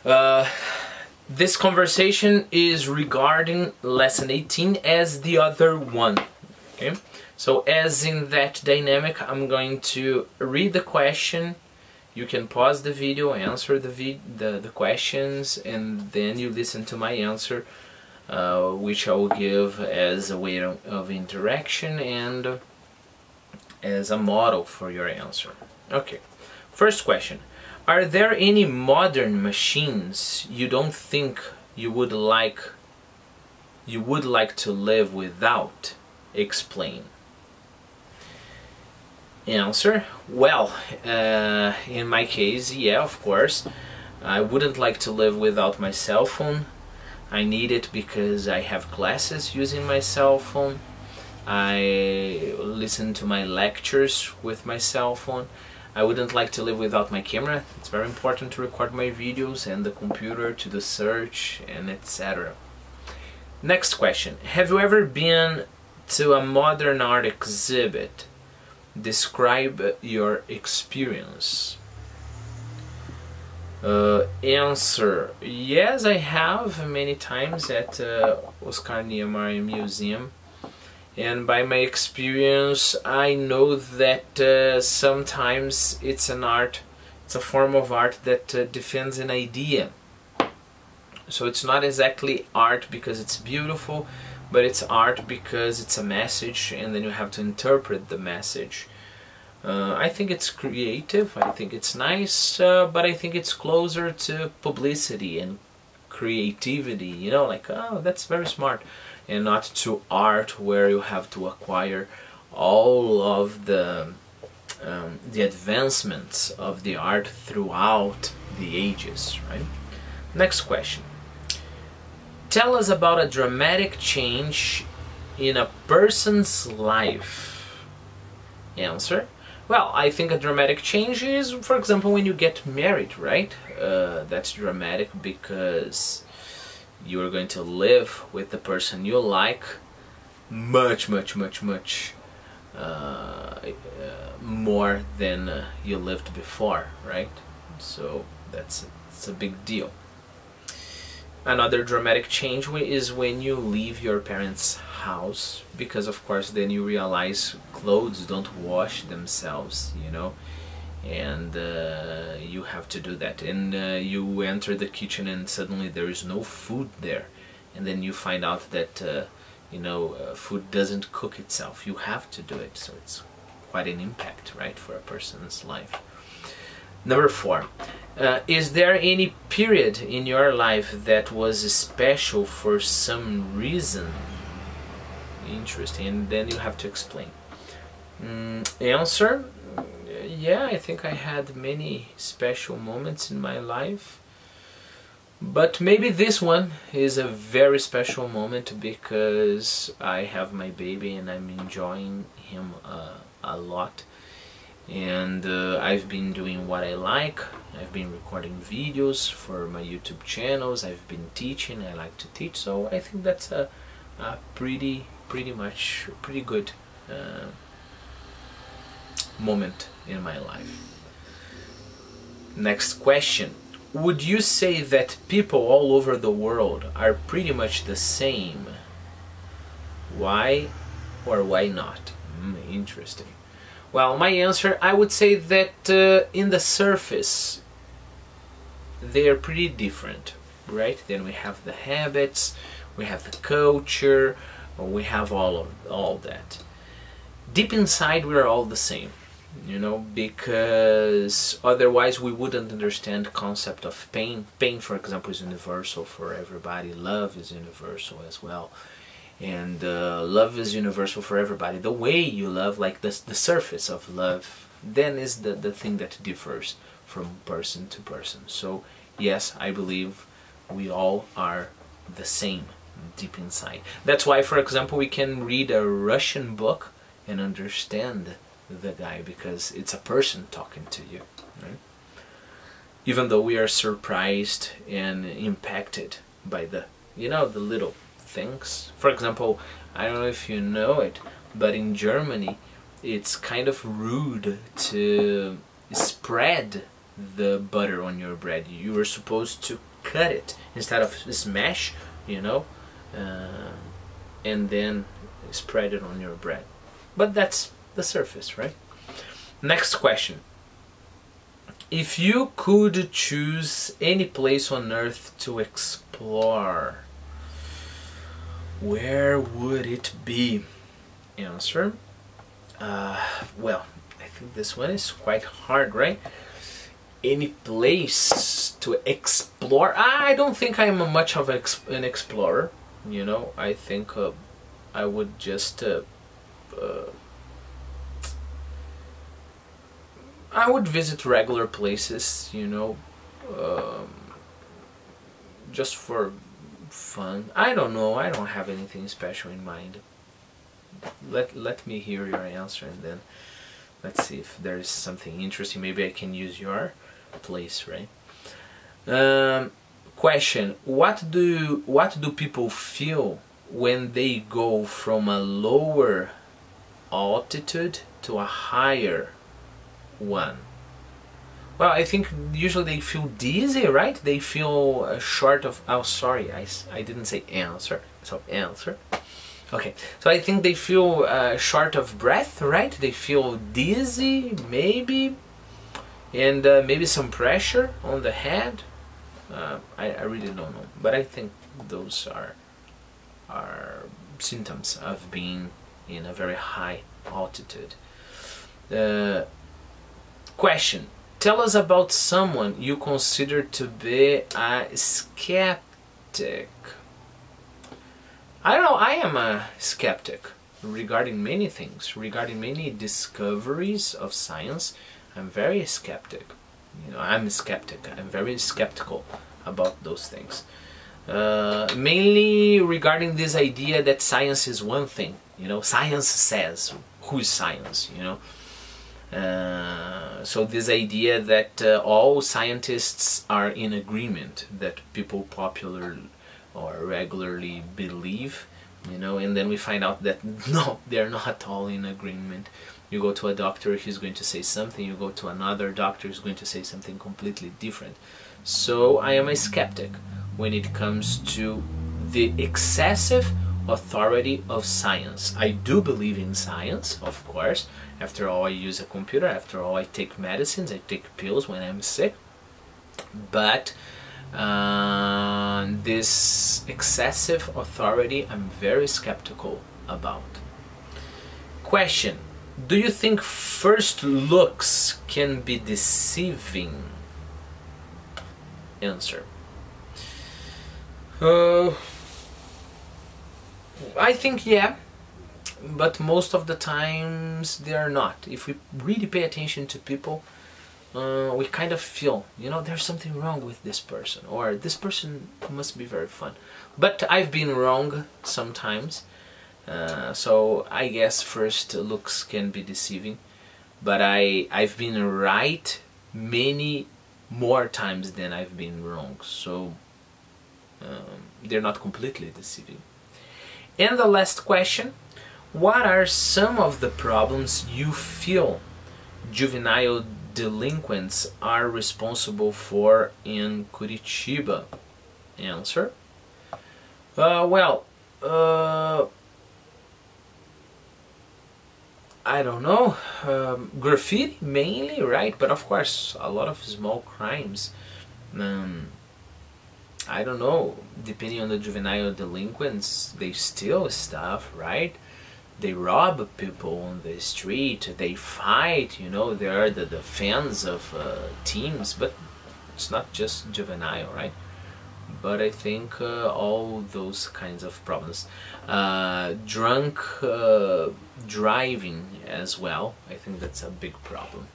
Uh, this conversation is regarding lesson 18 as the other one. Okay, so as in that dynamic, I'm going to read the question. You can pause the video, answer the questions, and then you listen to my answer, which I will give as a way of interaction and as a model for your answer. Okay, first question. Are there any modern machines you don't think you would like to live without? Explain. Answer. Well, in my case, yeah, of course. I wouldn't like to live without my cell phone. I need it because I have classes using my cell phone. I listen to my lectures with my cell phone. I wouldn't like to live without my camera. It's very important to record my videos, and the computer to do search and etc. Next question. Have you ever been to a modern art exhibit? Describe your experience. Answer. Yes, I have many times at Oscar Niemeyer Museum. And by my experience, I know that sometimes it's a form of art that defends an idea. So it's not exactly art because it's beautiful, but it's art because it's a message, and then you have to interpret the message. I think it's creative, I think it's nice, but I think it's closer to publicity and creativity, you know, like, oh, that's very smart. And not to art where you have to acquire all of the advancements of the art throughout the ages, right? Next question. Tell us about a dramatic change in a person's life. Answer. Well, I think a dramatic change is, for example, when you get married, right? That's dramatic because you are going to live with the person you like much more than you lived before, right? So it's a big deal. Another dramatic change is when you leave your parents' house, because of course then you realize clothes don't wash themselves, you know, and you have to do that, and you enter the kitchen and suddenly there is no food there, and then you find out that food doesn't cook itself. You have to do it, so it's quite an impact, right, for a person's life. Number 4. Is there any period in your life that was special for some reason? Interesting, and then you have to explain. Answer. Yeah, I think I had many special moments in my life, but maybe this one is a very special moment because I have my baby and I'm enjoying him a lot, and I've been doing what I like. I've been recording videos for my YouTube channels, I've been teaching, I like to teach, so I think that's a pretty good moment in my life. Next question. Would you say that people all over the world are pretty much the same? Why or why not? Interesting. Well, my answer, I would say that in the surface they are pretty different, right? Then we have the habits, we have the culture, we have all that. Deep inside we're all the same, you know, because otherwise we wouldn't understand the concept of pain. Pain, for example, is universal for everybody. Love is universal as well, and love is universal for everybody. The way you love, like the surface of love, then is the thing that differs from person to person. So yes, I believe we all are the same deep inside. That's why, for example, we can read a Russian book and understand the guy because it's a person talking to you, right? Even though we are surprised and impacted by the little things. For example, I don't know if you know it, but in Germany it's kind of rude to spread the butter on your bread. You are supposed to cut it instead of smash, you know, and then spread it on your bread. But that's the surface, right? Next question. If you could choose any place on Earth to explore, where would it be? Answer. Well, I think this one is quite hard, right? Any place to explore? I don't think I'm much of an explorer, you know. I think I would just I would visit regular places, you know, just for fun. I don't know, I don't have anything special in mind. Let me hear your answer, and then let's see if there is something interesting. Maybe I can use your place, right? Question: What do people feel when they go from a lower altitude to a higher one? Well, I think usually they feel dizzy, right? They feel short of... Oh, sorry, I didn't say answer. So answer. Okay, so I think they feel short of breath, right? They feel dizzy, maybe, and maybe some pressure on the head. I really don't know, but I think those are symptoms of being in a very high altitude. Question: Tell us about someone you consider to be a skeptic. I don't know, I am a skeptic regarding many things, regarding many discoveries of science. I'm very skeptic. You know, I'm a skeptic. I'm very skeptical about those things. Mainly regarding this idea that science is one thing. You know, science says. Who is science? You know. So this idea that all scientists are in agreement, that people popular or regularly believe, you know, and then we find out that no, they're not all in agreement. You go to a doctor, he's going to say something. You go to another doctor, he's going to say something completely different. So I am a skeptic when it comes to the excessive authority of science. I do believe in science, of course. After all, I use a computer. After all, I take medicines. I take pills when I'm sick. But this excessive authority, I'm very skeptical about. Question: Do you think first looks can be deceiving? Answer. I think yeah, but most of the times they are not. If we really pay attention to people, we kind of feel, you know, there's something wrong with this person, or this person must be very fun. But I've been wrong sometimes, so I guess first looks can be deceiving, but I've been right many more times than I've been wrong, so they're not completely deceiving. And the last question: what are some of the problems you feel juvenile delinquents are responsible for in Curitiba? Answer. I don't know. Graffiti mainly, right? But of course, a lot of small crimes. I don't know. Depending on the juvenile delinquents, they steal stuff, right? They rob people on the street, they fight, you know, they are the fans of teams, but it's not just juvenile, right? But I think all those kinds of problems. Drunk driving as well, I think that's a big problem.